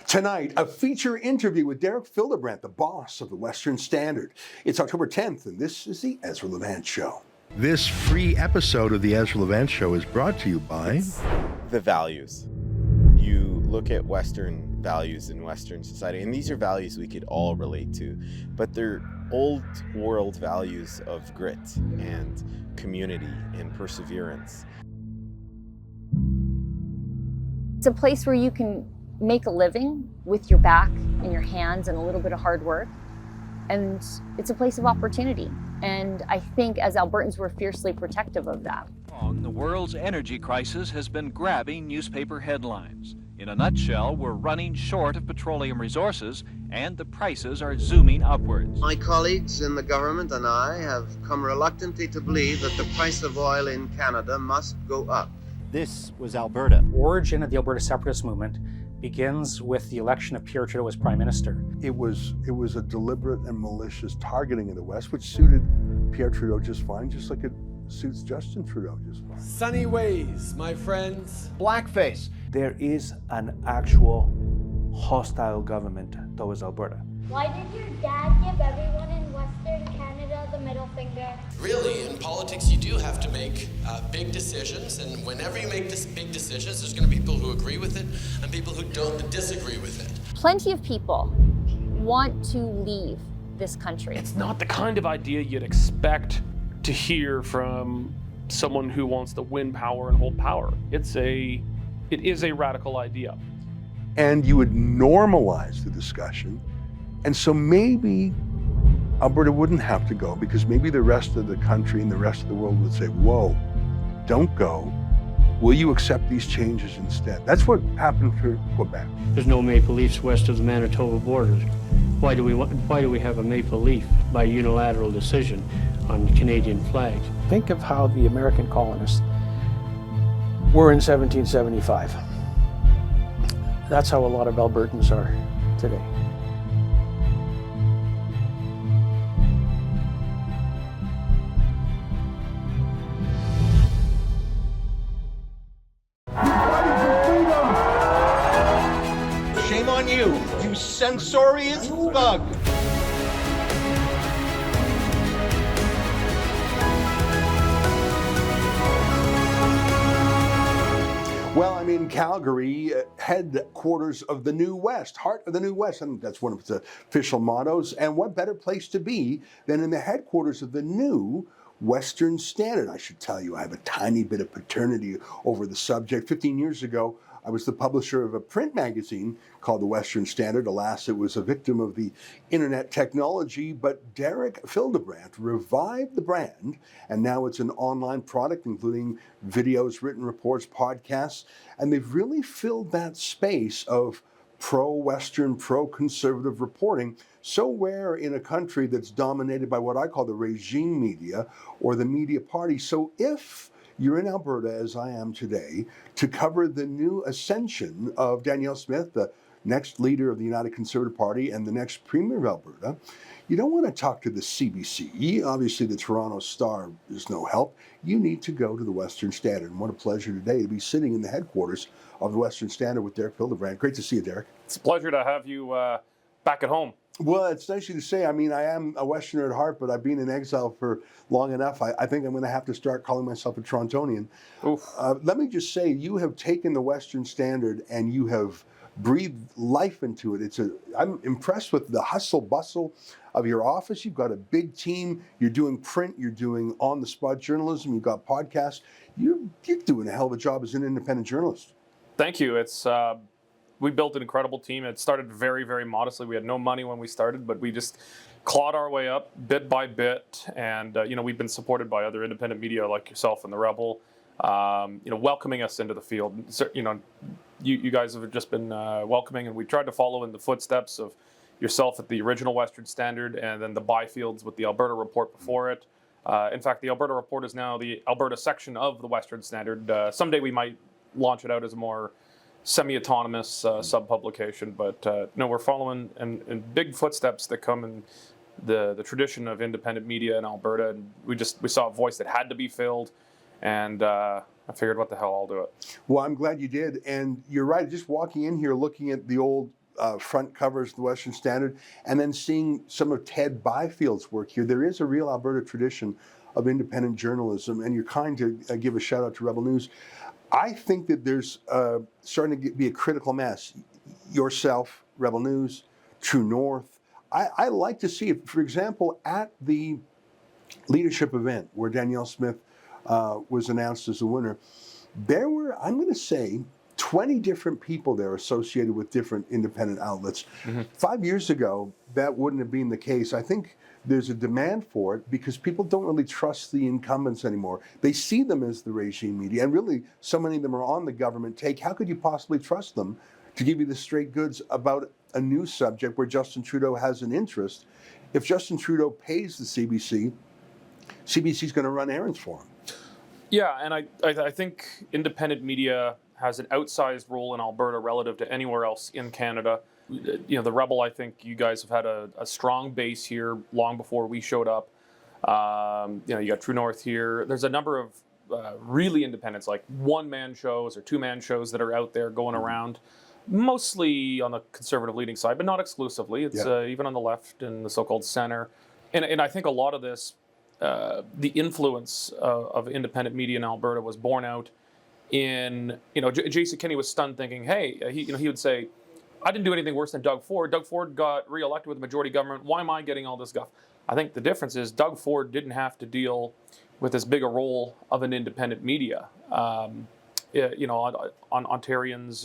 Tonight, a feature interview with Derek Fildebrandt, the boss of the Western Standard. It's October 10th, and this is the Ezra Levant Show. This free episode of the Ezra Levant Show is brought to you by the values. You look at Western values in Western society, and these are values we could all relate to, but they're old world values of grit and community and perseverance. It's a place where you can make a living with your back and your hands and a little bit of hard work. And it's a place of opportunity. And I think as Albertans, we're fiercely protective of that. The world's energy crisis has been grabbing newspaper headlines. In a nutshell, we're running short of petroleum resources and the prices are zooming upwards. My colleagues in the government and I have come reluctantly to believe that the price of oil in Canada must go up. This was Alberta. Origin of the Alberta separatist movement begins with the election of Pierre Trudeau as Prime Minister. It was a deliberate and malicious targeting of the West, which suited Pierre Trudeau just fine, just like it suits Justin Trudeau just fine. Sunny ways, my friends. Blackface. There is an actual hostile government towards Alberta. Why did your dad give everyone in Western Canada the middle finger? Really, in politics, you do have to make big decisions, and whenever you make big decisions, there's going to be people who agree with it and people who don't disagree with it. Plenty of people want to leave this country. It's not the kind of idea you'd expect to hear from someone who wants to win power and hold power. It is a radical idea. And you would normalize the discussion. And so maybe Alberta wouldn't have to go, because maybe the rest of the country and the rest of the world would say, whoa, don't go. Will you accept these changes instead? That's what happened for Quebec. There's no maple leafs west of the Manitoba border. Why do we have a maple leaf by unilateral decision on Canadian flags? Think of how the American colonists were in 1775. That's how a lot of Albertans are today. Shame on you, you censorious bug. Well, I'm in Calgary, headquarters of the New West, heart of the New West. I think that's one of its official mottos. And what better place to be than in the headquarters of the new Western Standard? I should tell you, I have a tiny bit of paternity over the subject. 15 years ago, I was the publisher of a print magazine called the Western Standard. Alas, it was a victim of the internet technology, but Derek Fildebrandt revived the brand, and now it's an online product, including videos, written reports, podcasts, and they've really filled that space of pro-Western, pro-conservative reporting, so rare in a country that's dominated by what I call the regime media or the media party. So if you're in Alberta, as I am today, to cover the new ascension of Danielle Smith, the next leader of the United Conservative Party and the next Premier of Alberta, you don't want to talk to the CBC. Obviously, the Toronto Star is no help. You need to go to the Western Standard. And what a pleasure today to be sitting in the headquarters of the Western Standard with Derek Fildebrandt. Great to see you, Derek. It's a pleasure to have you back at home. Well, it's nice of you to say. I mean, I am a Westerner at heart, but I've been in exile for long enough. I think I'm going to have to start calling myself a Torontonian. Let me just say, you have taken the Western Standard and you have breathed life into it. I'm impressed with the hustle bustle of your office. You've got a big team. You're doing print. You're doing on-the-spot journalism. You've got podcasts. You're doing a hell of a job as an independent journalist. Thank you. We built an incredible team. It started very, very modestly. We had no money when we started, but we just clawed our way up bit by bit. And, we've been supported by other independent media like yourself and The Rebel, welcoming us into the field. So, you guys have just been welcoming, and we tried to follow in the footsteps of yourself at the original Western Standard and then the Byfields with the Alberta Report before it. In fact, the Alberta Report is now the Alberta section of the Western Standard. Someday we might launch it out as a more semi-autonomous sub-publication, but no, we're following in big footsteps that come in the tradition of independent media in Alberta, and we saw a voice that had to be filled, and I figured, what the hell, I'll do it. Well, I'm glad you did, and you're right. Just walking in here, looking at the old front covers of the Western Standard, and then seeing some of Ted Byfield's work here. There is a real Alberta tradition of independent journalism, and you're kind to give a shout out to Rebel News. I think that there's starting to be a critical mass. Yourself, Rebel News, True North. I like to see it. For example, at the leadership event where Danielle Smith was announced as the winner, there were, I'm going to say, 20 different people there associated with different independent outlets. 5 years ago, that wouldn't have been the case. I think there's a demand for it because people don't really trust the incumbents anymore. They see them as the regime media, and really, so many of them are on the government take. How could you possibly trust them to give you the straight goods about a news subject where Justin Trudeau has an interest? If Justin Trudeau pays the CBC, CBC's going to run errands for him. Yeah, and I think independent media has an outsized role in Alberta relative to anywhere else in Canada. You know, the Rebel, I think you guys have had a strong base here long before we showed up. You know, you got True North here. There's a number of really independents, like one-man shows or two-man shows that are out there going around, mostly on the conservative leading side, but not exclusively. It's even on the left and the so-called center. And I think a lot of this, the influence of independent media in Alberta was borne out in, you know, Jason Kenney was stunned thinking, hey, he would say, I didn't do anything worse than Doug Ford. Doug Ford got reelected with a majority government. Why am I getting all this guff? I think the difference is Doug Ford didn't have to deal with as big a role of an independent media. You know, on Ontarians,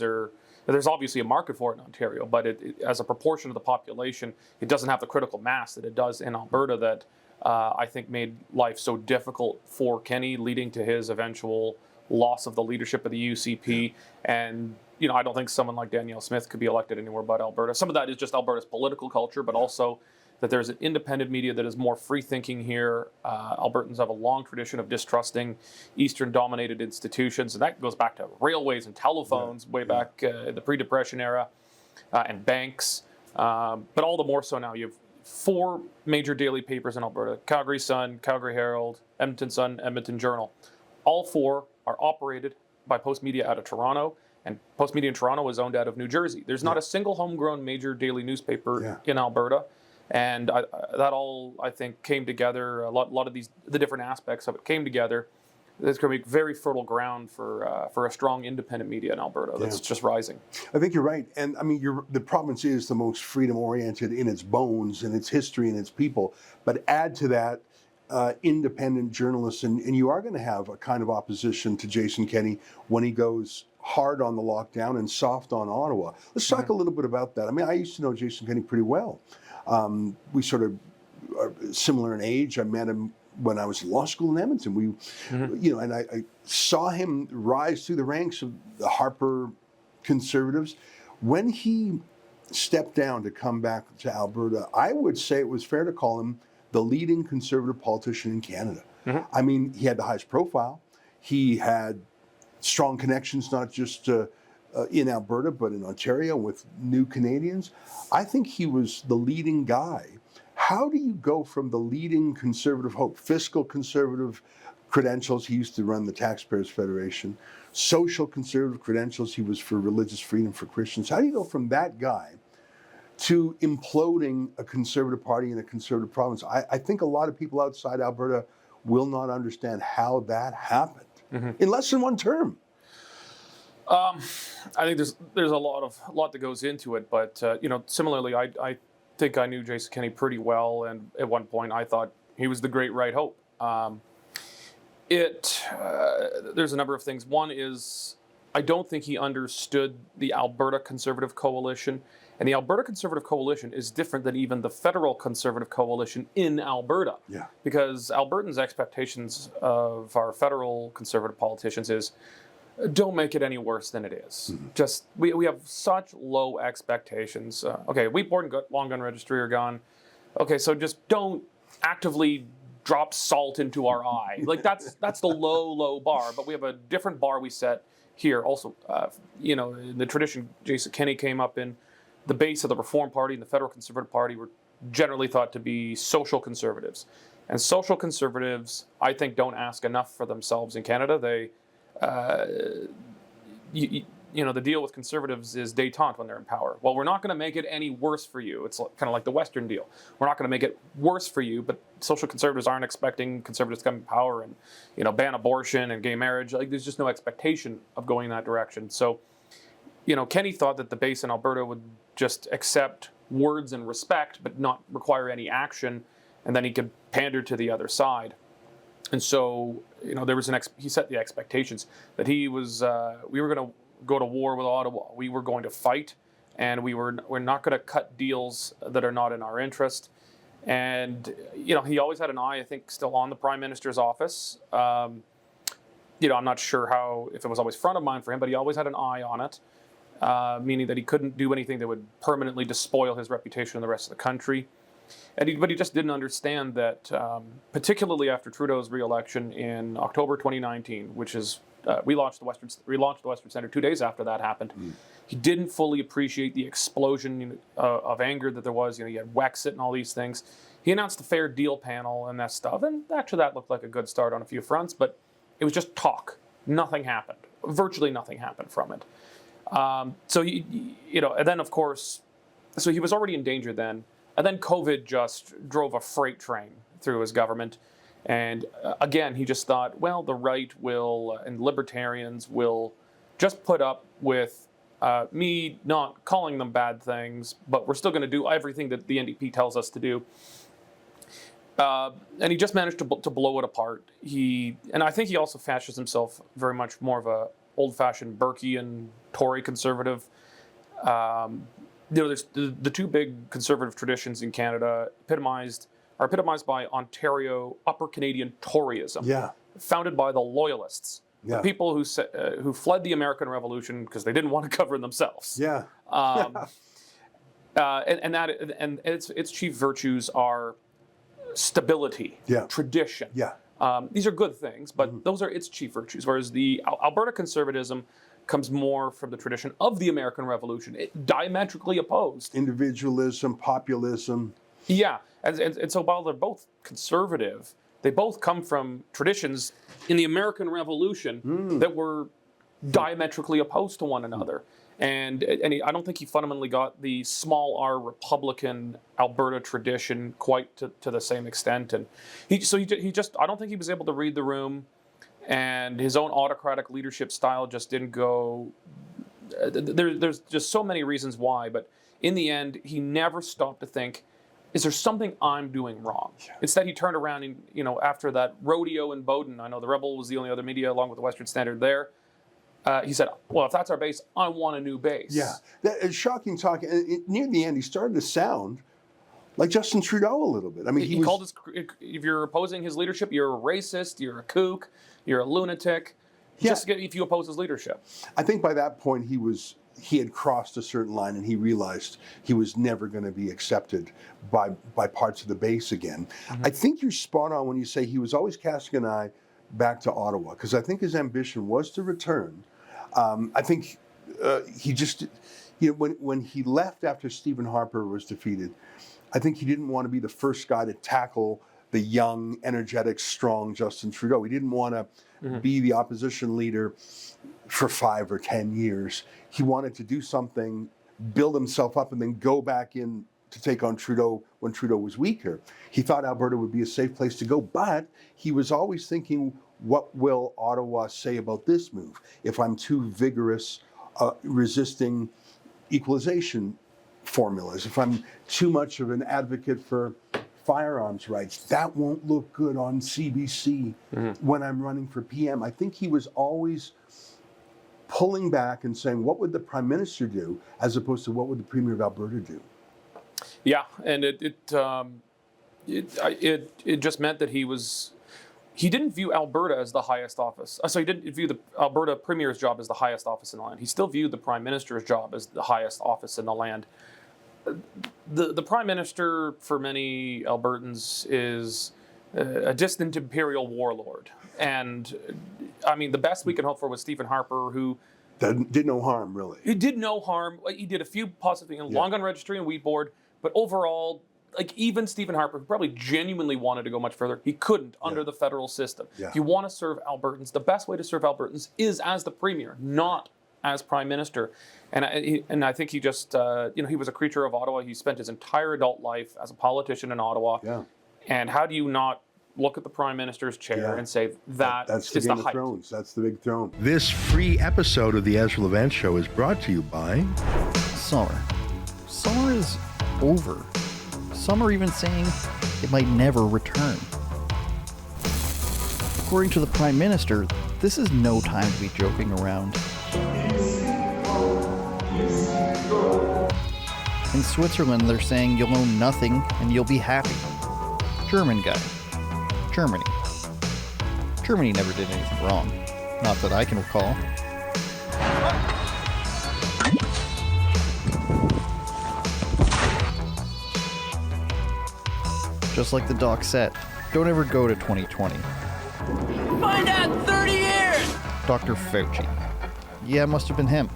there's obviously a market for it in Ontario, but as a proportion of the population, it doesn't have the critical mass that it does in Alberta that I think made life so difficult for Kenney, leading to his eventual loss of the leadership of the UCP. And, you know, I don't think someone like Danielle Smith could be elected anywhere but Alberta. Some of that is just Alberta's political culture, but also that there's an independent media that is more free-thinking here. Albertans have a long tradition of distrusting Eastern-dominated institutions, and that goes back to railways and telephones way back in the pre-Depression era, and banks. But all the more so now. You have 4 major daily papers in Alberta: Calgary Sun, Calgary Herald, Edmonton Sun, Edmonton Journal. All 4 are operated by Post Media out of Toronto, and Post Media in Toronto is owned out of New Jersey. There's not a single homegrown major daily newspaper in Alberta, and that all, I think, came together. A lot of the different aspects of it came together. It's going to be very fertile ground for a strong independent media in Alberta that's just rising. I think you're right. And I mean, the province is the most freedom-oriented in its bones, in its history, and its people. But add to that independent journalists, and you are going to have a kind of opposition to Jason Kenney when he goes hard on the lockdown and soft on Ottawa. Let's talk a little bit about that. I mean, I used to know Jason Kenney pretty well. We sort of are similar in age. I met him when I was in law school in Edmonton. We, you know, and I saw him rise through the ranks of the Harper Conservatives. When he stepped down to come back to Alberta, I would say it was fair to call him the leading Conservative politician in Canada. I mean, he had the highest profile. He had strong connections, not just in Alberta, but in Ontario with new Canadians. I think he was the leading guy. How do you go from the leading Conservative hope, fiscal Conservative credentials, he used to run the Taxpayers Federation, social Conservative credentials, he was for religious freedom for Christians. How do you go from that guy to imploding a Conservative party in a Conservative province? I think a lot of people outside Alberta will not understand how that happened in less than one term. I think there's a lot that goes into it, but you know, similarly, I think I knew Jason Kenney pretty well, and at one point I thought he was the great right hope. There's a number of things. One is I don't think he understood the Alberta Conservative Coalition. And the Alberta Conservative Coalition is different than even the federal Conservative Coalition in Alberta. Because Albertans' expectations of our federal Conservative politicians is, don't make it any worse than it is. Just, we have such low expectations. Okay, Wheat Board and Long Gun Registry are gone. Okay, so just don't actively drop salt into our eye. Like that's the low bar, but we have a different bar we set here. Also, you know, in the tradition Jason Kenney came up in, the base of the Reform Party and the Federal Conservative Party were generally thought to be social conservatives. And social conservatives, I think, don't ask enough for themselves in Canada. the deal with conservatives is détente when they're in power. Well, we're not going to make it any worse for you. It's kind of like the Western deal. We're not going to make it worse for you, but social conservatives aren't expecting conservatives to come in power and, ban abortion and gay marriage. Like, there's just no expectation of going that direction. So, Kenney thought that the base in Alberta would just accept words and respect, but not require any action, and then he could pander to the other side. And so, there was he set the expectations that we were going to go to war with Ottawa. We were going to fight, and we're not going to cut deals that are not in our interest. And, he always had an eye, I think, still on the Prime Minister's office. I'm not sure if it was always front of mind for him, but he always had an eye on it, meaning that he couldn't do anything that would permanently despoil his reputation in the rest of the country. But he just didn't understand that, particularly after Trudeau's re-election in October 2019, which is we relaunched the Western Centre 2 days after that happened. He didn't fully appreciate the explosion of anger that there was. He had Wexit and all these things. He announced the Fair Deal panel and that stuff, and actually that looked like a good start on a few fronts, but it was just talk. Nothing happened. Virtually nothing happened from it. So and then of course, so he was already in danger then. And then COVID just drove a freight train through his government. And again, he just thought, well, the right will, and libertarians will just put up with me not calling them bad things, but we're still going to do everything that the NDP tells us to do. And he just managed to blow it apart. And I think he also fashions himself very much more of a old-fashioned Burkean Tory conservative. There's the two big conservative traditions in Canada are epitomized by Ontario Upper Canadian Toryism, founded by the Loyalists, the people who fled the American Revolution because they didn't want to govern themselves. And its chief virtues are stability, tradition. These are good things, but those are its chief virtues. Whereas the Alberta conservatism comes more from the tradition of the American Revolution. It diametrically opposed. Individualism, populism. Yeah, and so while they're both conservative, they both come from traditions in the American Revolution that were diametrically opposed to one another. And I don't think he fundamentally got the small r Republican Alberta tradition quite to the same extent. And he just I don't think he was able to read the room. And his own autocratic leadership style just didn't go. There's just so many reasons why, but in the end, he never stopped to think, is there something I'm doing wrong? Instead, he turned around and, after that rodeo in Bowden, I know the Rebel was the only other media along with the Western Standard there, he said, well, if that's our base, I want a new base. Yeah, that is shocking talk. And near the end, he started to sound like Justin Trudeau a little bit. I mean, he called if you're opposing his leadership, you're a racist, you're a kook, you're a lunatic. Just if you oppose his leadership. I think by that point he had crossed a certain line, and he realized he was never going to be accepted by parts of the base again. I think you're spot on when you say he was always casting an eye back to Ottawa, because I think his ambition was to return. I think he just, when he left after Stephen Harper was defeated, I think he didn't want to be the first guy to tackle the young, energetic, strong Justin Trudeau. He didn't want to be the opposition leader for 5 or 10 years. He wanted to do something, build himself up, and then go back in to take on Trudeau when Trudeau was weaker. He thought Alberta would be a safe place to go, but he was always thinking, what will Ottawa say about this move? If I'm too vigorous, resisting equalization formulas, if I'm too much of an advocate for firearms rights, that won't look good on CBC when I'm running for PM. I think he was always pulling back and saying, what would the Prime Minister do, as opposed to what would the Premier of Alberta do? Yeah, and it just meant that he didn't view Alberta as the highest office. So he didn't view the Alberta Premier's job as the highest office in the land. He still viewed the Prime Minister's job as the highest office in the land. The Prime Minister, for many Albertans, is a distant imperial warlord. And, I mean, the best we can hope for was Stephen Harper, who did no harm, really. He did no harm. He did a few positive things, long gun registry and weed board, but overall, like, even Stephen Harper, who probably genuinely wanted to go much further, he couldn't under the federal system. If you want to serve Albertans, the best way to serve Albertans is as the Premier, not as Prime Minister. And I think he just, he was a creature of Ottawa. He spent his entire adult life as a politician in Ottawa. Yeah. And how do you not look at the Prime Minister's chair and say that's the is Game the of height? Thrones. That's the big throne. This free episode of the Ezra Levant Show is brought to you by Summer. Summer is over. Some are even saying it might never return. According to the Prime Minister, this is no time to be joking around. In Switzerland, they're saying you'll own nothing and you'll be happy. German guy. Germany. Germany never did anything wrong. Not that I can recall. Just like the doc said, don't ever go to 2020. Find out 30 years! Dr. Fauci. Yeah, it must have been him.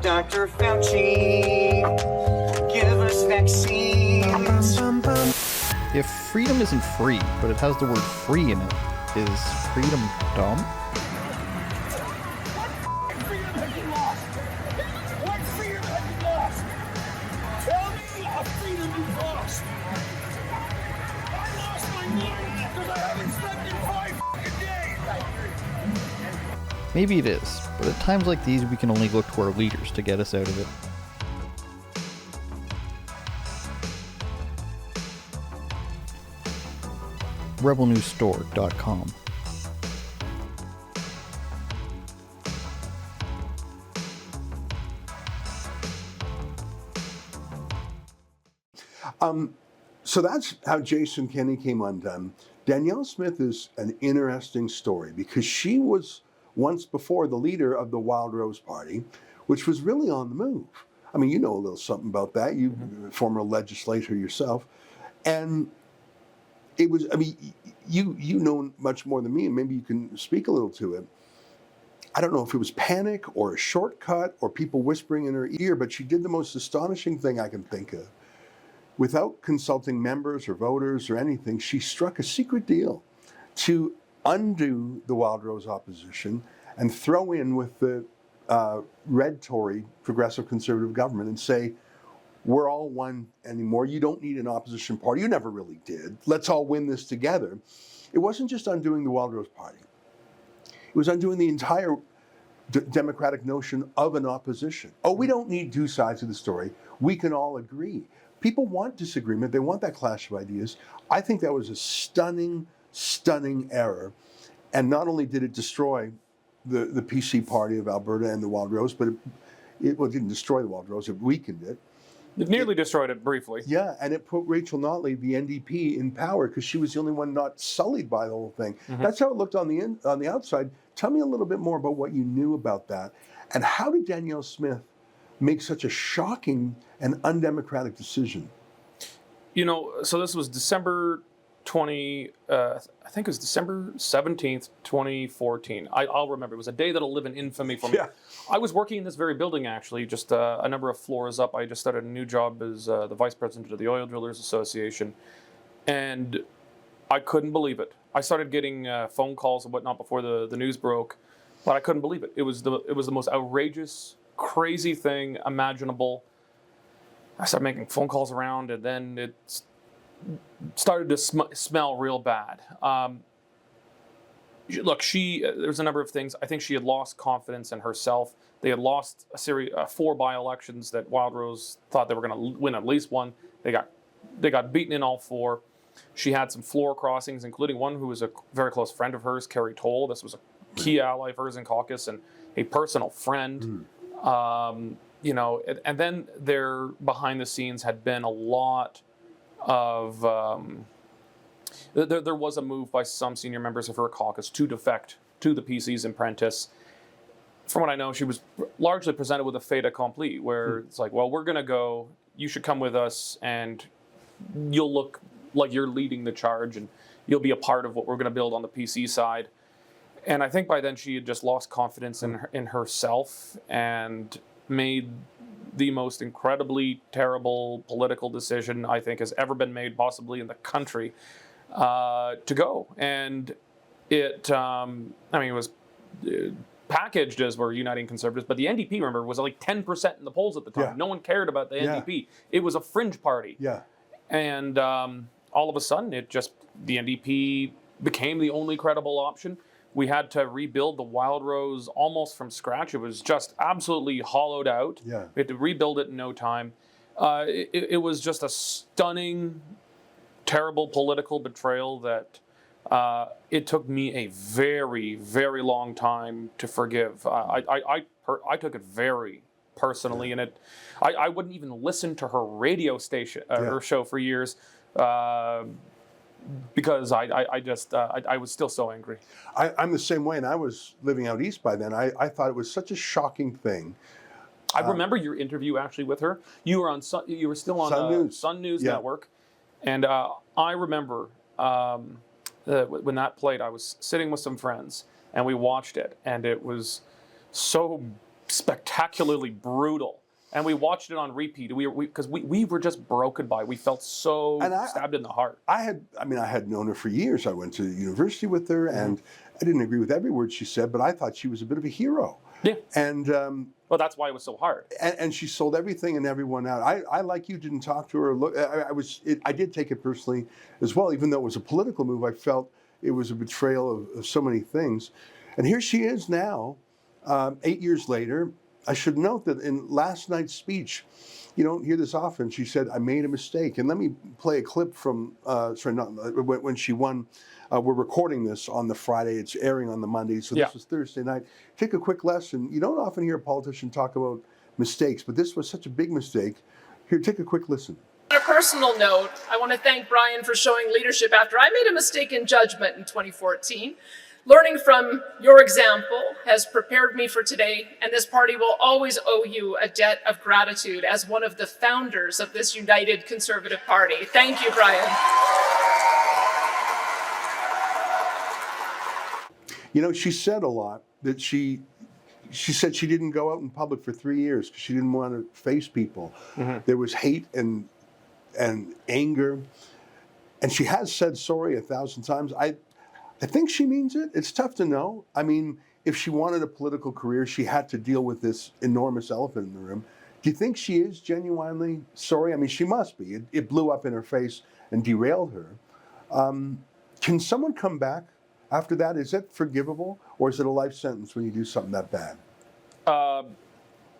Dr. Fauci, give us vaccines. If freedom isn't free, but it has the word free in it, is freedom dumb? What freedom have you lost? What freedom have you lost? Tell me a freedom you've lost. I lost my mind because I haven't slept in 5 days. Maybe it is, but at times like these we can only look to our leaders to get us out of it. rebelnewsstore.com. So that's how Jason Kenney came undone. Danielle Smith is an interesting story because she was once before the leader of the Wild Rose Party, which was really on the move. I mean, you know a little something about that. You former legislator yourself. And it was, I mean, you know much more than me, and maybe you can speak a little to it. I don't know if it was panic or a shortcut or people whispering in her ear, but she did the most astonishing thing I can think of. Without consulting members or voters or anything, she struck a secret deal to undo the Wild Rose opposition and throw in with the red Tory progressive conservative government and say, we're all one anymore. You don't need an opposition party. You never really did. Let's all win this together. It wasn't just undoing the Wild Rose Party. It was undoing the entire democratic notion of an opposition. Oh, we don't need two sides of the story. We can all agree. People want disagreement. They want that clash of ideas. I think that was a stunning, stunning error. And not only did it destroy the PC party of Alberta and the Wild Rose, but it didn't destroy the Wild Rose, it weakened it. It nearly destroyed it briefly. Yeah, and it put Rachel Notley, the NDP, in power because she was the only one not sullied by the whole thing. Mm-hmm. That's how it looked on the outside. Tell me a little bit more about what you knew about that. And how did Danielle Smith make such a shocking and undemocratic decision? You know, so this was December 20, I think it was December 17th, 2014. I'll remember. It was a day that'll live in infamy for me. Yeah. I was working in this very building, actually, just a number of floors up. I just started a new job as the vice president of the Oil Drillers Association. And I couldn't believe it. I started getting phone calls and whatnot before the news broke, but I couldn't believe it. It was the most outrageous, crazy thing imaginable. I started making phone calls around, and then it started to smell real bad. Look, there's a number of things. I think she had lost confidence in herself. They had lost a series, 4 by-elections that Wild Rose thought they were going to win at least one. They got beaten in all 4. She had some floor crossings, including one who was a very close friend of hers, Carrie Toll. This was a key ally of hers in caucus and a personal friend. You know, and then there behind the scenes had been a lot of there was a move by some senior members of her caucus to defect to the PC's apprentice. From what I know, she was largely presented with a fait accompli, where it's like, well, we're going to go, you should come with us, and you'll look like you're leading the charge, and you'll be a part of what we're going to build on the PC side. And I think by then she had just lost confidence in herself and made the most incredibly terrible political decision I think has ever been made possibly in the country to go. And it, I mean, it was packaged as we're uniting conservatives, but the NDP, remember, was like 10% in the polls at the time. Yeah. No one cared about the NDP. It was a fringe party. Yeah. And all of a sudden, the NDP became the only credible option. We had to rebuild the Wildrose almost from scratch. It was just absolutely hollowed out. Yeah. We had to rebuild it in no time. It was just a stunning, terrible political betrayal that it took me a very, very long time to forgive. I took it very personally, and I wouldn't even listen to her radio station, her show for years, because I was still so angry. I'm the same way, and I was living out east by then. I thought it was such a shocking thing. I remember your interview actually with her. You were you were still on Sun News Network, and I remember when that played. I was sitting with some friends, and we watched it, and it was so spectacularly brutal. And we watched it on repeat because we were just broken by it. We felt so stabbed in the heart. I had known her for years. I went to university with her, and I didn't agree with every word she said, but I thought she was a bit of a hero. Yeah. And well, that's why it was so hard. And she sold everything and everyone out. I like you, didn't talk to her. Look, I did take it personally as well, even though it was a political move. I felt it was a betrayal of so many things. And here she is now, 8 years later. I should note that in last night's speech, you don't hear this often, she said, I made a mistake. And let me play a clip from, when she won. We're recording this on the Friday. It's airing on the Monday. So this was Thursday night. Take a quick lesson. You don't often hear a politician talk about mistakes, but this was such a big mistake. Here, take a quick listen. On a personal note, I want to thank Brian for showing leadership after I made a mistake in judgment in 2014. Learning from your example has prepared me for today, and this party will always owe you a debt of gratitude as one of the founders of this united Conservative Party. Thank you, Brian. You know, she said a lot that she said she didn't go out in public for 3 years because she didn't want to face people. There was hate and anger, and she has said sorry 1,000 times. I think she means it. It's tough to know. I mean, if she wanted a political career, she had to deal with this enormous elephant in the room. Do you think she is genuinely sorry? I mean, she must be. It blew up in her face and derailed her. Can someone come back after that? Is it forgivable, or is it a life sentence when you do something that bad?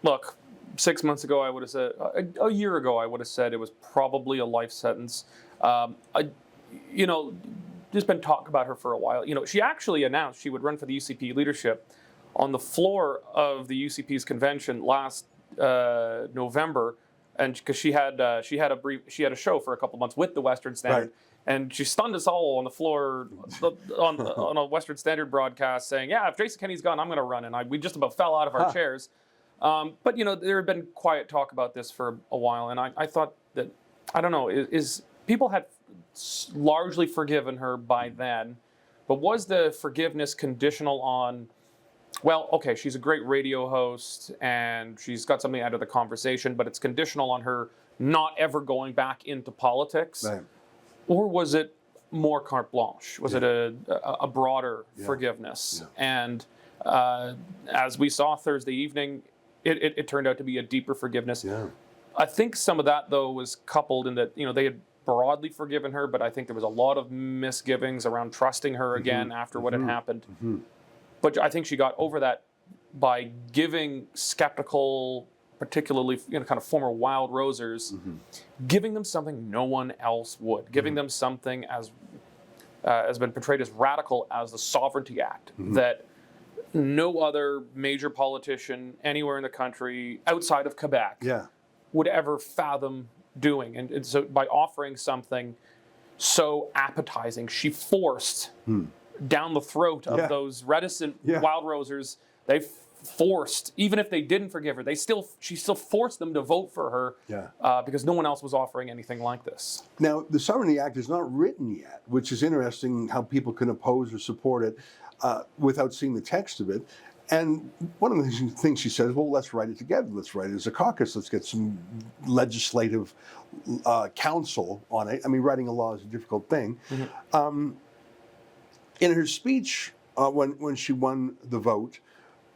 Look, 6 months ago, I would have said, a year ago, I would have said it was probably a life sentence. There's been talk about her for a while. You know, she actually announced she would run for the UCP leadership on the floor of the UCP's convention last November, and because she had a show for a couple months with the Western Standard, and she stunned us all on the floor on a Western Standard broadcast, saying, "Yeah, if Jason Kenney's gone, I'm going to run." And we just about fell out of our chairs. But there had been quiet talk about this for a while, and I thought that is people had largely forgiven her by then, but was the forgiveness conditional on, well, okay, she's a great radio host and she's got something out of the conversation, but it's conditional on her not ever going back into politics? Right. Or was it more carte blanche? Was it a broader forgiveness? And as we saw Thursday evening, it turned out to be a deeper forgiveness. I think some of that, though, was coupled in that, they had broadly forgiven her, but I think there was a lot of misgivings around trusting her again after what had happened. But I think she got over that by giving skeptical, particularly kind of former Wild Rosers, giving them something no one else would, giving them something as has been portrayed as radical as the Sovereignty Act, that no other major politician anywhere in the country outside of Quebec would ever fathom doing. And so by offering something so appetizing, she forced down the throat of those reticent Wild Rosers. They forced, even if they didn't forgive her, she still forced them to vote for her because no one else was offering anything like this. Now, the Sovereignty Act is not written yet, which is interesting how people can oppose or support it without seeing the text of it. And one of the things she says, well, let's write it together. Let's write it as a caucus. Let's get some legislative counsel on it. I mean, writing a law is a difficult thing. In her speech, when she won the vote,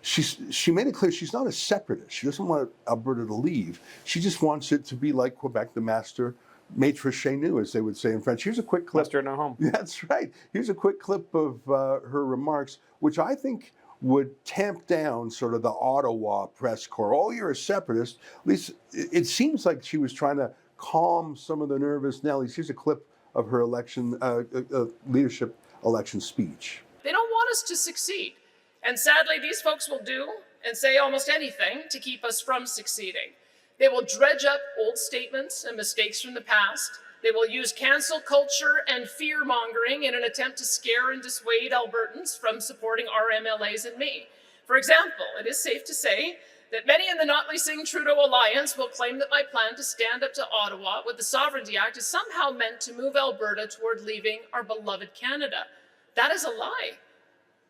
she made it clear she's not a separatist. She doesn't want Alberta to leave. She just wants it to be like Quebec, the maître chez nous, as they would say in French. Here's a quick clip. Master at no home. That's right. Here's a quick clip of her remarks, which I think would tamp down sort of the Ottawa press corps. Oh, you're a separatist. At least it seems like she was trying to calm some of the nervous Nellies. Here's a clip of her leadership election speech. They don't want us to succeed. And sadly, these folks will do and say almost anything to keep us from succeeding. They will dredge up old statements and mistakes from the past. They will use cancel culture and fear-mongering in an attempt to scare and dissuade Albertans from supporting our MLAs and me. For example, it is safe to say that many in the Notley-Singh-Trudeau alliance will claim that my plan to stand up to Ottawa with the Sovereignty Act is somehow meant to move Alberta toward leaving our beloved Canada. That is a lie.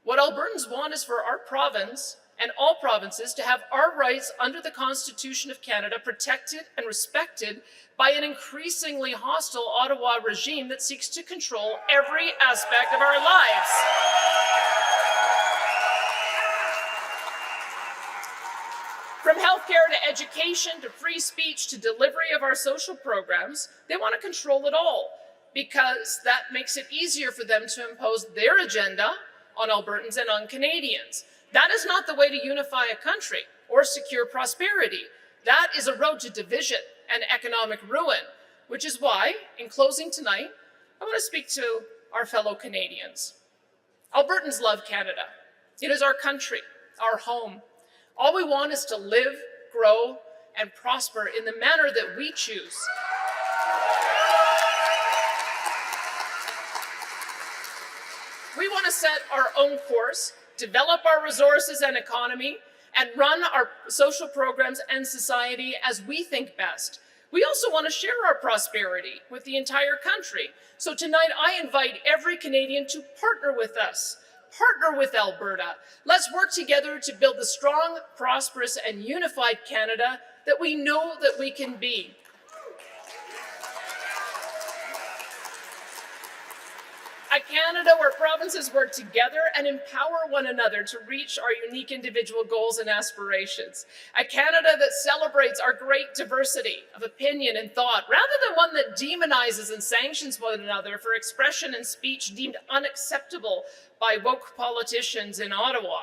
What Albertans want is for our province and all provinces to have our rights under the Constitution of Canada protected and respected by an increasingly hostile Ottawa regime that seeks to control every aspect of our lives. From healthcare to education to free speech to delivery of our social programs, they want to control it all because that makes it easier for them to impose their agenda on Albertans and on Canadians. That is not the way to unify a country or secure prosperity. That is a road to division and economic ruin, which is why, in closing tonight, I want to speak to our fellow Canadians. Albertans love Canada. It is our country, our home. All we want is to live, grow, and prosper in the manner that we choose. We want to set our own course, develop our resources and economy, and run our social programs and society as we think best. We also want to share our prosperity with the entire country. So tonight, I invite every Canadian to partner with us. Partner with Alberta. Let's work together to build the strong, prosperous, and unified Canada that we know that we can be. A Canada where provinces work together and empower one another to reach our unique individual goals and aspirations. A Canada that celebrates our great diversity of opinion and thought, rather than one that demonizes and sanctions one another for expression and speech deemed unacceptable by woke politicians in Ottawa.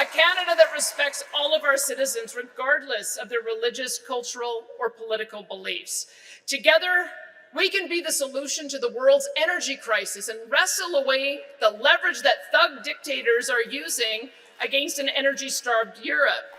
A Canada that respects all of our citizens, regardless of their religious, cultural, or political beliefs. Together, we can be the solution to the world's energy crisis and wrestle away the leverage that thug dictators are using against an energy-starved Europe.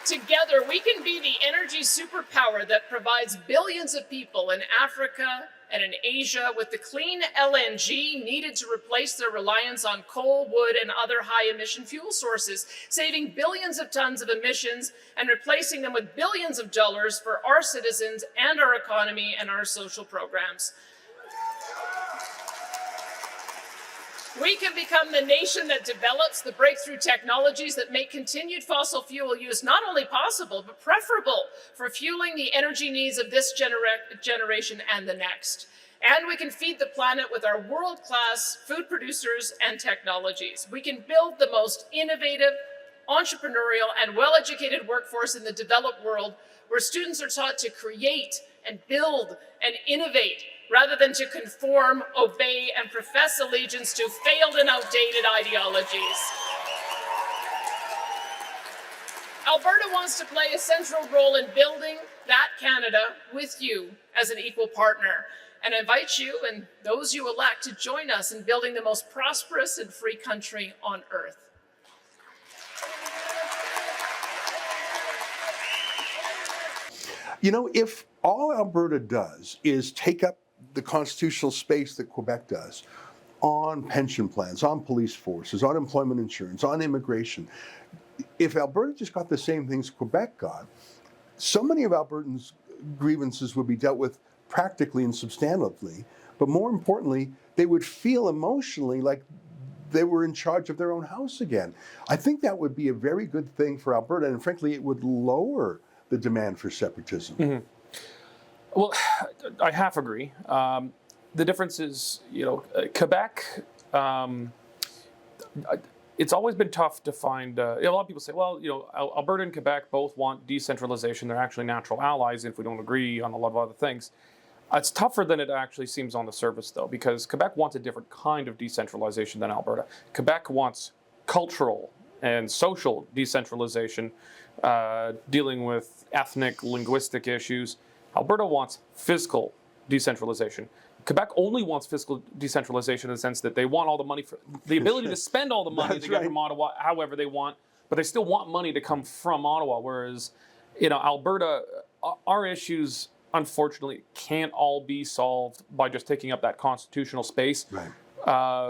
Together, we can be the energy superpower that provides billions of people in Africa and in Asia with the clean LNG needed to replace their reliance on coal, wood, and other high-emission fuel sources, saving billions of tons of emissions and replacing them with billions of dollars for our citizens and our economy and our social programs. We can become the nation that develops the breakthrough technologies that make continued fossil fuel use not only possible, but preferable for fueling the energy needs of this generation and the next. And we can feed the planet with our world-class food producers and technologies. We can build the most innovative, entrepreneurial, and well-educated workforce in the developed world, where students are taught to create and build and innovate, rather than to conform, obey, and profess allegiance to failed and outdated ideologies. Alberta wants to play a central role in building that Canada with you as an equal partner, and I invite you and those you elect to join us in building the most prosperous and free country on earth. You know, if all Alberta does is take up the constitutional space that Quebec does on pension plans, on police forces, on employment insurance, on immigration, if Alberta just got the same things Quebec got, so many of Albertans' grievances would be dealt with practically and substantively, but more importantly, they would feel emotionally like they were in charge of their own house again. I think that would be a very good thing for Alberta, and frankly, it would lower the demand for separatism. Mm-hmm. Well, I half agree. the difference is, Quebec. It's always been tough to find. A lot of people say, well, Alberta and Quebec both want decentralization. They're actually natural allies if we don't agree on a lot of other things. It's tougher than it actually seems on the surface, though, because Quebec wants a different kind of decentralization than Alberta. Quebec wants cultural and social decentralization, dealing with ethnic, linguistic issues. Alberta wants fiscal decentralization. Quebec only wants fiscal decentralization in the sense that they want all the money, the ability to spend all the money they get from Ottawa however they want, but they still want money to come from Ottawa, whereas, Alberta, our issues, unfortunately, can't all be solved by just taking up that constitutional space. Right.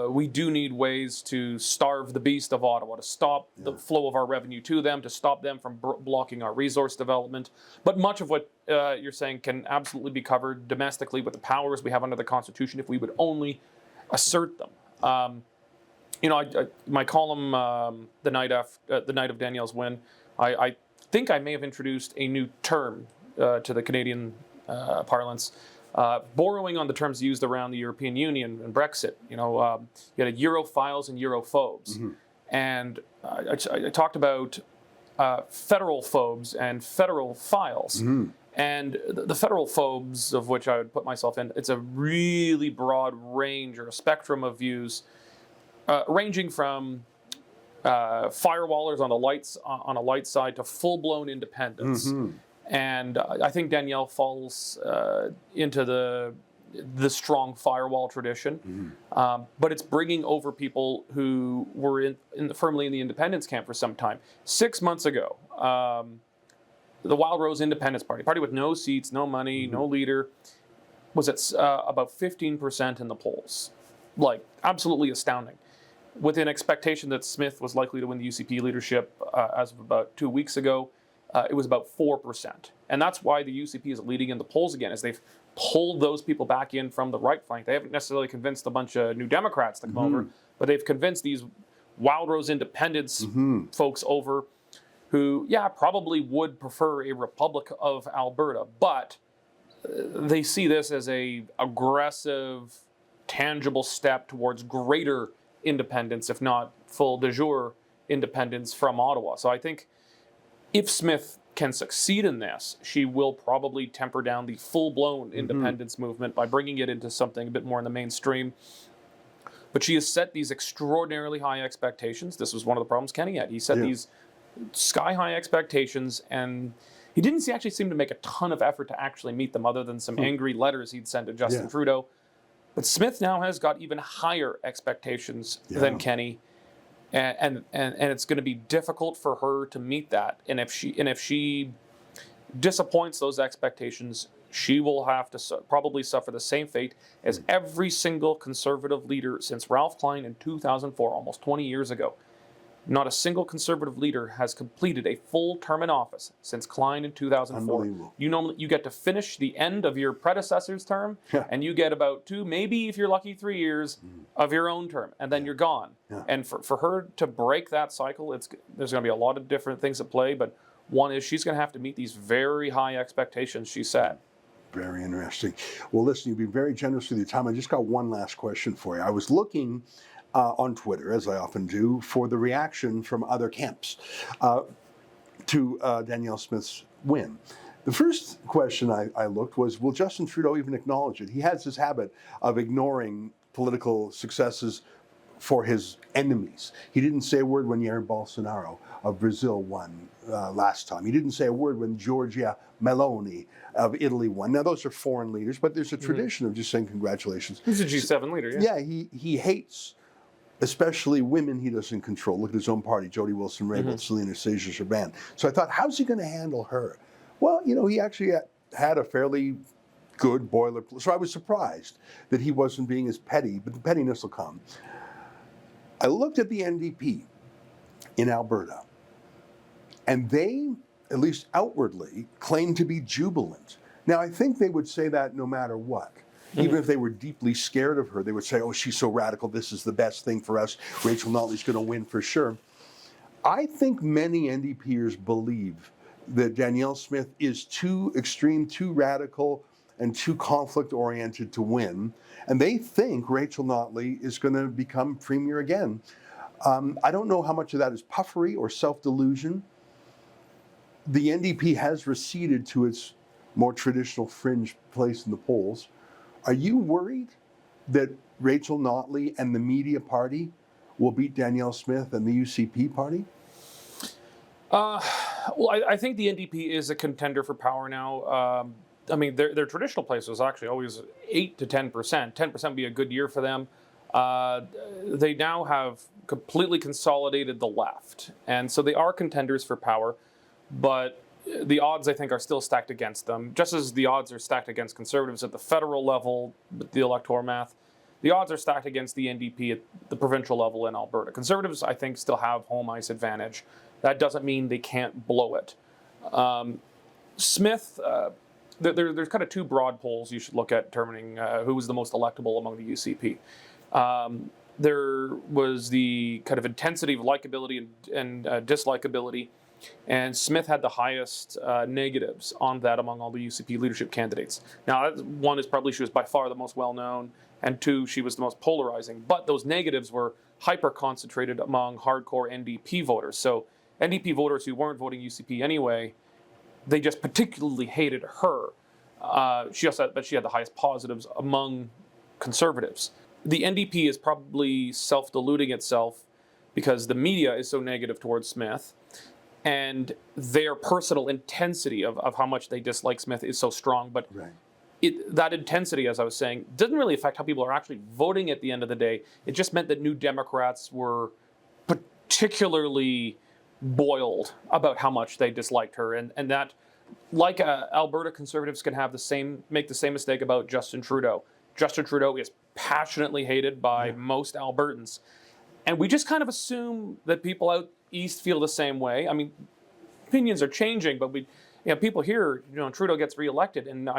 We do need ways to starve the beast of Ottawa, to stop the flow of our revenue to them, to stop them from blocking our resource development. But much of what you're saying can absolutely be covered domestically with the powers we have under the Constitution if we would only assert them. My column, the night of Danielle's win, I think I may have introduced a new term to the Canadian parlance. Borrowing on the terms used around the European Union and Brexit. You had Europhiles and Europhobes. Mm-hmm. And I talked about federal phobes and federal files. Mm-hmm. And the federal phobes, of which I would put myself in, it's a really broad range or a spectrum of views, ranging from firewallers on a light side to full-blown independence. Mm-hmm. And I think Danielle falls into the strong firewall tradition, but it's bringing over people who were firmly in the independence camp for some time. 6 months ago, the Wild Rose Independence Party with no seats, no money, no leader, was at about 15% in the polls. Like, absolutely astounding. With an expectation that Smith was likely to win the UCP leadership as of about 2 weeks ago, it was about 4%. And that's why the UCP is leading in the polls again, as they've pulled those people back in from the right flank. They haven't necessarily convinced a bunch of New Democrats to come over, but they've convinced these Wild Rose independence folks over who, probably would prefer a Republic of Alberta, but they see this as a aggressive, tangible step towards greater independence, if not full de jure independence from Ottawa. So I think if Smith can succeed in this, she will probably temper down the full-blown independence movement by bringing it into something a bit more in the mainstream. But she has set these extraordinarily high expectations. This was one of the problems Kenny had. He set these sky-high expectations, and he didn't actually seem to make a ton of effort to actually meet them, other than some angry letters he'd sent to Justin Trudeau. But Smith now has got even higher expectations than Kenny. And it's going to be difficult for her to meet that. And if she disappoints those expectations, she will have to probably suffer the same fate as every single Conservative leader since Ralph Klein in 2004, almost 20 years ago. Not a single Conservative leader has completed a full term in office since Klein in 2004. You get to finish the end of your predecessor's term, and you get about 2, maybe if you're lucky 3 years of your own term, and then you're gone. And for her to break that cycle, there's going to be a lot of different things at play, but one is she's going to have to meet these very high expectations she set. Very interesting. Well, listen, you've been very generous with your time. I just got one last question for you. I was looking on Twitter, as I often do, for the reaction from other camps to Danielle Smith's win. The first question I looked was, will Justin Trudeau even acknowledge it? He has this habit of ignoring political successes for his enemies. He didn't say a word when Jair Bolsonaro of Brazil won last time. He didn't say a word when Giorgia Meloni of Italy won. Now, those are foreign leaders, but there's a tradition of just saying congratulations. He's a G7 leader, Yeah, he hates especially women he doesn't control. Look at his own party, Jody Wilson-Raybould, Selena Sager-Chaban. So I thought, how's he going to handle her? Well, he actually had a fairly good boilerplate. So I was surprised that he wasn't being as petty, but the pettiness will come. I looked at the NDP in Alberta, and they, at least outwardly, claim to be jubilant. Now, I think they would say that no matter what. Even if they were deeply scared of her, they would say, oh, she's so radical, this is the best thing for us. Rachel Notley's going to win for sure. I think many NDPers believe that Danielle Smith is too extreme, too radical, and too conflict-oriented to win. And they think Rachel Notley is going to become premier again. I don't know how much of that is puffery or self-delusion. The NDP has receded to its more traditional fringe place in the polls. Are you worried that Rachel Notley and the media party will beat Danielle Smith and the UCP party? Well, I think the NDP is a contender for power now. I mean, their traditional place was actually always 8 to 10%. 10% would be a good year for them. They now have completely consolidated the left, and so they are contenders for power, but the odds, I think, are still stacked against them, just as the odds are stacked against Conservatives at the federal level, the electoral math. The odds are stacked against the NDP at the provincial level in Alberta. Conservatives, I think, still have home ice advantage. That doesn't mean they can't blow it. Smith, there's kind of two broad polls you should look at determining who was the most electable among the UCP. There was the kind of intensity of likability and dislikability, and Smith had the highest negatives on that among all the UCP leadership candidates. Now, one is probably she was by far the most well-known, and two, she was the most polarizing. But those negatives were hyper-concentrated among hardcore NDP voters. So NDP voters who weren't voting UCP anyway, they just particularly hated her. She had the highest positives among Conservatives. The NDP is probably self-deluding itself because the media is so negative towards Smith, and their personal intensity of how much they dislike Smith is so strong. But that intensity, as I was saying, doesn't really affect how people are actually voting at the end of the day. It just meant that New Democrats were particularly boiled about how much they disliked her, and that, like Alberta Conservatives can make the same mistake about Justin Trudeau. Justin Trudeau is passionately hated by most Albertans, and we just kind of assume that people out east feel the same way. I mean, opinions are changing, but people here, Trudeau gets reelected, and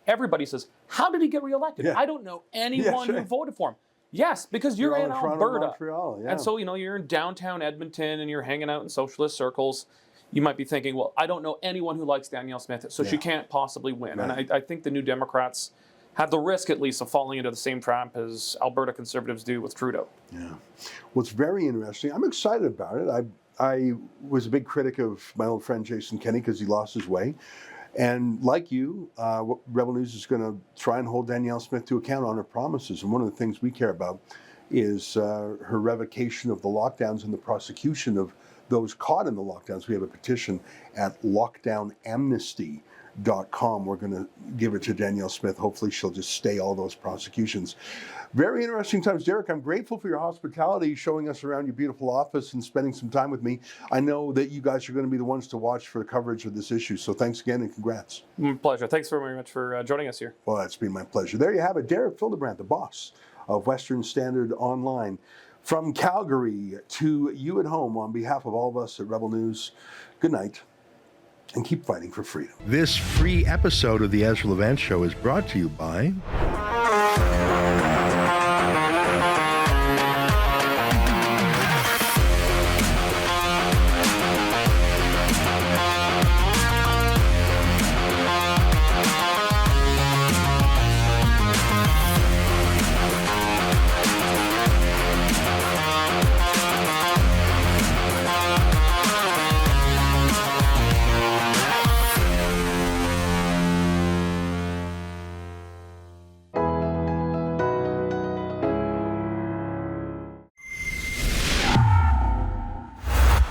everybody says, "How did he get reelected?" I don't know anyone who voted for him. Yes, because you're in Alberta. Montreal, and so, you're in downtown Edmonton and you're hanging out in socialist circles. You might be thinking, well, I don't know anyone who likes Danielle Smith, so she can't possibly win. Right. And I think the New Democrats have the risk, at least, of falling into the same trap as Alberta Conservatives do with Trudeau. Yeah. Well, it's very interesting. I'm excited about it. I was a big critic of my old friend Jason Kenney because he lost his way. And like you, Rebel News is going to try and hold Danielle Smith to account on her promises. And one of the things we care about is her revocation of the lockdowns and the prosecution of those caught in the lockdowns. We have a petition at lockdownamnesty.com. We're going to give it to Danielle Smith. Hopefully she'll just stay all those prosecutions. Very interesting times. Derek, I'm grateful for your hospitality, showing us around your beautiful office and spending some time with me. I know that you guys are going to be the ones to watch for the coverage of this issue. So thanks again and congrats. My pleasure. Thanks very much for joining us here. Well, it's been my pleasure. There you have it. Derek Fildebrandt, the boss of Western Standard Online. From Calgary to you at home, on behalf of all of us at Rebel News, good night and keep fighting for freedom. This free episode of the Ezra Levant Show is brought to you by